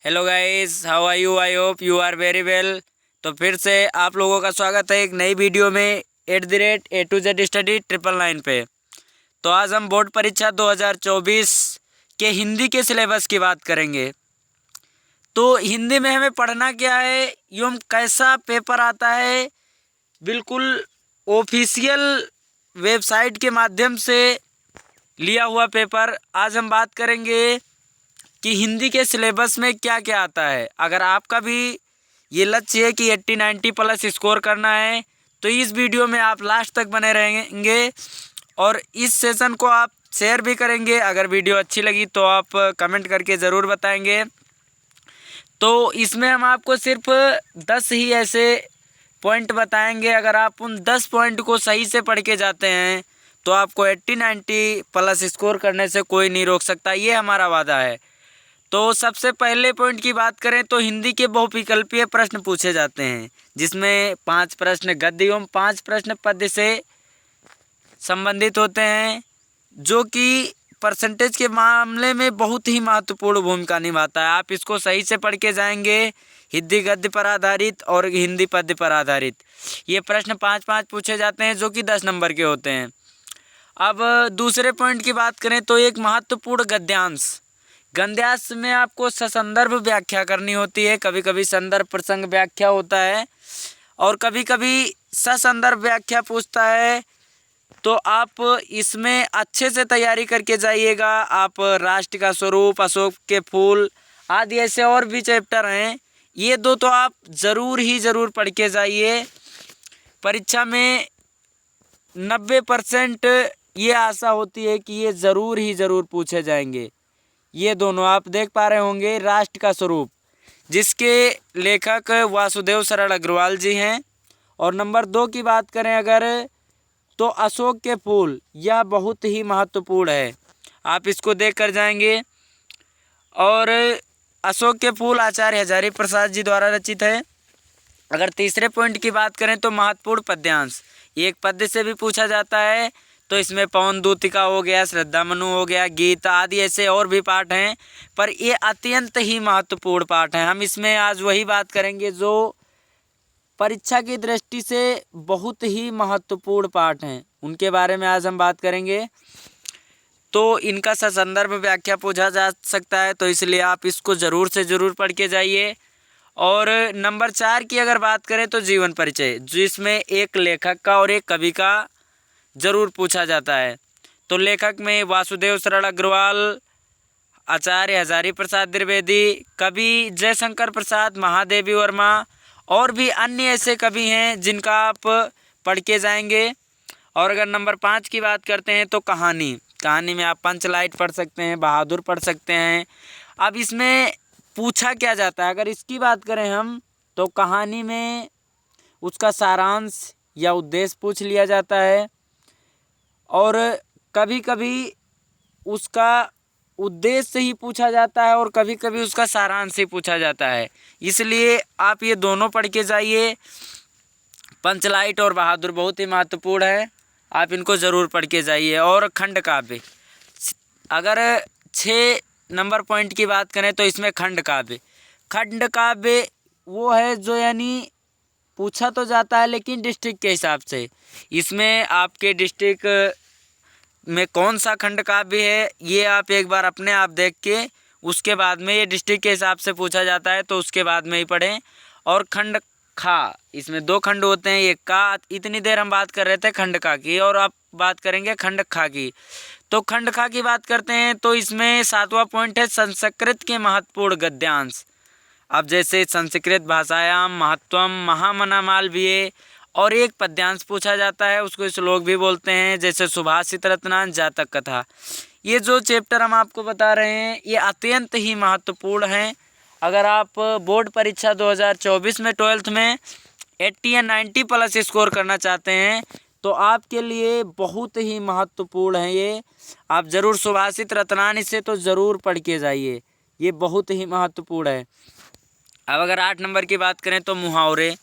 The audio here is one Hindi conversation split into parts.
Hello guys, how are you? I hope you are very well. तो फिर से आप लोगों का स्वागत है एक नई वीडियो में @A to Z स्टडी 999 पे। तो आज हम बोर्ड परीक्षा 2024 के हिंदी के सिलेबस की बात करेंगे। तो हिंदी में हमें पढ़ना क्या है, एवं कैसा पेपर आता है, बिल्कुल ऑफिशियल वेबसाइट के माध्यम से लिया हुआ पेपर। आज हम बात करेंगे कि हिंदी के सिलेबस में क्या क्या आता है। अगर आपका भी ये लक्ष्य है कि 80-90 प्लस स्कोर करना है तो इस वीडियो में आप लास्ट तक बने रहेंगे और इस सेशन को आप शेयर भी करेंगे। अगर वीडियो अच्छी लगी तो आप कमेंट करके ज़रूर बताएंगे। तो इसमें हम आपको सिर्फ 10 ही ऐसे पॉइंट बताएंगे। अगर आप उन 10 पॉइंट को सही से पढ़ के जाते हैं तो आपको 80-90 प्लस स्कोर करने से कोई नहीं रोक सकता, ये हमारा वादा है। तो सबसे पहले पॉइंट की बात करें तो हिंदी के बहुविकल्पीय प्रश्न पूछे जाते हैं, जिसमें 5 प्रश्न गद्य एवं 5 प्रश्न पद्य से संबंधित होते हैं, जो कि परसेंटेज के मामले में बहुत ही महत्वपूर्ण भूमिका निभाता है। आप इसको सही से पढ़ के जाएंगे। हिंदी गद्य पर आधारित और हिंदी पद्य पर आधारित ये प्रश्न 5-5 पूछे जाते हैं, जो कि 10 नंबर के होते हैं। अब दूसरे पॉइंट की बात करें तो एक महत्वपूर्ण गद्यांश। गद्यांश में आपको ससंदर्भ व्याख्या करनी होती है। कभी कभी संदर्भ प्रसंग व्याख्या होता है और कभी कभी ससंदर्भ व्याख्या पूछता है। तो आप इसमें अच्छे से तैयारी करके जाइएगा। आप राष्ट्र का स्वरूप, अशोक के फूल आदि ऐसे और भी चैप्टर हैं, ये दो तो आप ज़रूर पढ़ के जाइए। परीक्षा में 90% ये आशा होती है कि ये ज़रूर पूछे जाएंगे। ये दोनों आप देख पा रहे होंगे। राष्ट्र का स्वरूप, जिसके लेखक वासुदेव शरण अग्रवाल जी हैं। और नंबर 2 की बात करें अगर, तो अशोक के फूल, यह बहुत ही महत्वपूर्ण है, आप इसको देख कर जाएंगे। और अशोक के फूल आचार्य हजारी प्रसाद जी द्वारा रचित है। अगर तीसरे पॉइंट की बात करें तो महत्वपूर्ण पद्यांश, एक पद्य से भी पूछा जाता है। तो इसमें पवन दूतिका हो गया, श्रद्धा मनु हो गया, गीत आदि ऐसे और भी पाठ हैं, पर ये अत्यंत ही महत्वपूर्ण पाठ हैं। हम इसमें आज वही बात करेंगे जो परीक्षा की दृष्टि से बहुत ही महत्वपूर्ण पाठ हैं, उनके बारे में आज हम बात करेंगे। तो इनका ससंदर्भ व्याख्या पूछा जा सकता है, तो इसलिए आप इसको ज़रूर पढ़ के जाइए। और नंबर 4 की अगर बात करें तो जीवन परिचय, जिसमें एक लेखक का और एक कवि का ज़रूर पूछा जाता है। तो लेखक में वासुदेव शरण अग्रवाल, आचार्य हजारी प्रसाद द्विवेदी, कवि जयशंकर प्रसाद, महादेवी वर्मा और भी अन्य ऐसे कवि हैं जिनका आप पढ़ के जाएंगे। और अगर नंबर 5 की बात करते हैं तो कहानी में आप पंचलाइट पढ़ सकते हैं, बहादुर पढ़ सकते हैं। अब इसमें पूछा क्या जाता है, अगर इसकी बात करें हम, तो कहानी में उसका सारांश या उद्देश्य पूछ लिया जाता है और कभी कभी उसका उद्देश्य ही पूछा जाता है और कभी कभी उसका सारांश ही पूछा जाता है। इसलिए आप ये दोनों पढ़ के जाइए। पंचलाइट और बहादुर बहुत ही महत्वपूर्ण है, आप इनको ज़रूर पढ़ के जाइए। और खंड काव्य, अगर 6 नंबर पॉइंट की बात करें तो इसमें खंड काव्य वो है जो यानी पूछा तो जाता है लेकिन डिस्ट्रिक्ट के हिसाब से। इसमें आपके डिस्ट्रिक्ट में कौन सा खंड काव्य है ये आप एक बार अपने आप देख के उसके बाद में, ये डिस्ट्रिक्ट के हिसाब से पूछा जाता है तो उसके बाद में ही पढ़ें। और खंड खा, इसमें 2 खंड होते हैं, एक का। इतनी देर हम बात कर रहे थे खंड का की और आप बात करेंगे खंड खा की। तो खंड खा की बात करते हैं तो इसमें 7वां पॉइंट है संस्कृत के महत्वपूर्ण गद्यांश। अब जैसे संस्कृत भाषायाम महत्वम महामना मालवीय, और एक पद्यांश पूछा जाता है, उसको श्लोक भी बोलते हैं, जैसे सुभाषित रत्नांश, जातक कथा। ये जो चैप्टर हम आपको बता रहे हैं ये अत्यंत ही महत्वपूर्ण हैं। अगर आप बोर्ड परीक्षा 2024 में 12th में 80 या 90 प्लस स्कोर करना चाहते हैं तो आपके लिए बहुत ही महत्वपूर्ण है ये। आप ज़रूर सुभाषित रत्नांश से तो ज़रूर पढ़ के जाइए, ये बहुत ही महत्वपूर्ण है। अब अगर 8 नंबर की बात करें तो मुहावरे,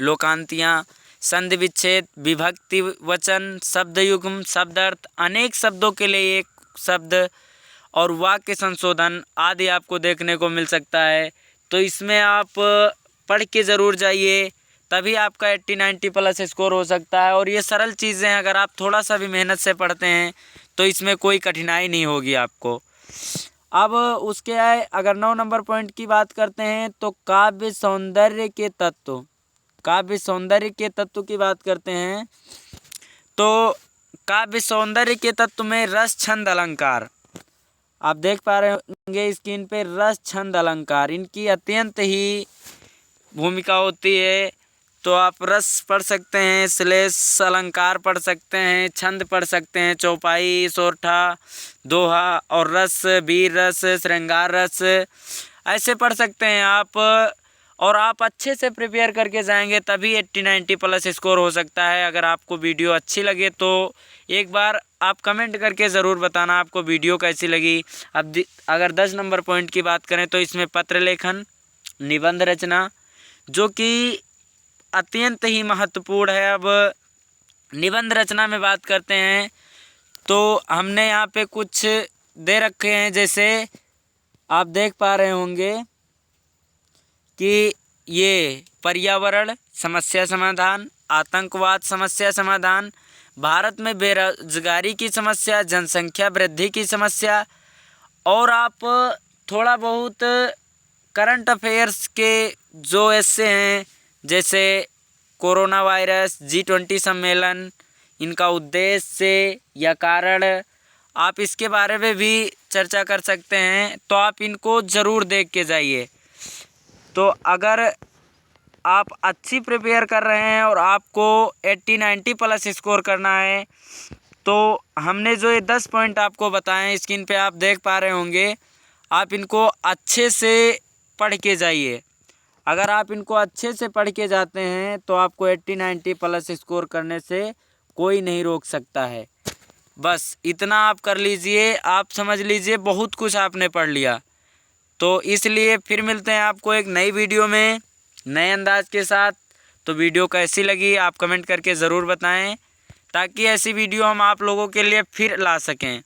लोकांतियाँ, संधि विच्छेद, विभक्ति वचन, शब्द युग्म, शब्दार्थ, अनेक शब्दों के लिए एक शब्द और वाक्य संशोधन आदि आपको देखने को मिल सकता है। तो इसमें आप पढ़ के ज़रूर जाइए, तभी आपका 80-90 प्लस स्कोर हो सकता है। और ये सरल चीज़ें हैं, अगर आप थोड़ा सा भी मेहनत से पढ़ते हैं तो इसमें कोई कठिनाई नहीं होगी आपको। अब उसके आए अगर 9 नंबर पॉइंट की बात करते हैं तो काव्य सौंदर्य के तत्व, काव्य सौंदर्य के तत्व की बात करते हैं तो काव्य सौंदर्य के तत्व में रस, छंद, अलंकार, आप देख पा रहे होंगे स्क्रीन पे, रस, छंद, अलंकार, इनकी अत्यंत ही भूमिका होती है। तो आप रस पढ़ सकते हैं, श्लेष अलंकार पढ़ सकते हैं, छंद पढ़ सकते हैं, चौपाई, सोरठा, दोहा, और रस, वीर रस, श्रृंगार रस, ऐसे पढ़ सकते हैं आप। और आप अच्छे से प्रिपेयर करके जाएंगे तभी 80-90 प्लस स्कोर हो सकता है। अगर आपको वीडियो अच्छी लगे तो एक बार आप कमेंट करके ज़रूर बताना आपको वीडियो कैसी लगी। अब अगर 10 नंबर पॉइंट की बात करें तो इसमें पत्र लेखन, निबंध रचना, जो कि अत्यंत ही महत्वपूर्ण है। अब निबंध रचना में बात करते हैं तो हमने यहाँ पे कुछ दे रखे हैं, जैसे आप देख पा रहे होंगे कि ये पर्यावरण समस्या समाधान, आतंकवाद समस्या समाधान, भारत में बेरोजगारी की समस्या, जनसंख्या वृद्धि की समस्या, और आप थोड़ा बहुत करंट अफेयर्स के जो ऐसे हैं जैसे कोरोना वायरस, G20 सम्मेलन, इनका उद्देश्य या कारण, आप इसके बारे में भी चर्चा कर सकते हैं। तो आप इनको ज़रूर देख के जाइए। तो अगर आप अच्छी प्रिपेयर कर रहे हैं और आपको 80-90 प्लस स्कोर करना है तो हमने जो ये 10 पॉइंट आपको बताएं स्क्रीन पे आप देख पा रहे होंगे, आप इनको अच्छे से पढ़ के जाइए। अगर आप इनको अच्छे से पढ़ के जाते हैं तो आपको 80-90 प्लस स्कोर करने से कोई नहीं रोक सकता है। बस इतना आप कर लीजिए, आप समझ लीजिए बहुत कुछ आपने पढ़ लिया। तो इसलिए फिर मिलते हैं आपको एक नई वीडियो में नए अंदाज के साथ। तो वीडियो कैसी लगी आप कमेंट करके ज़रूर बताएं, ताकि ऐसी वीडियो हम आप लोगों के लिए फिर ला सकें।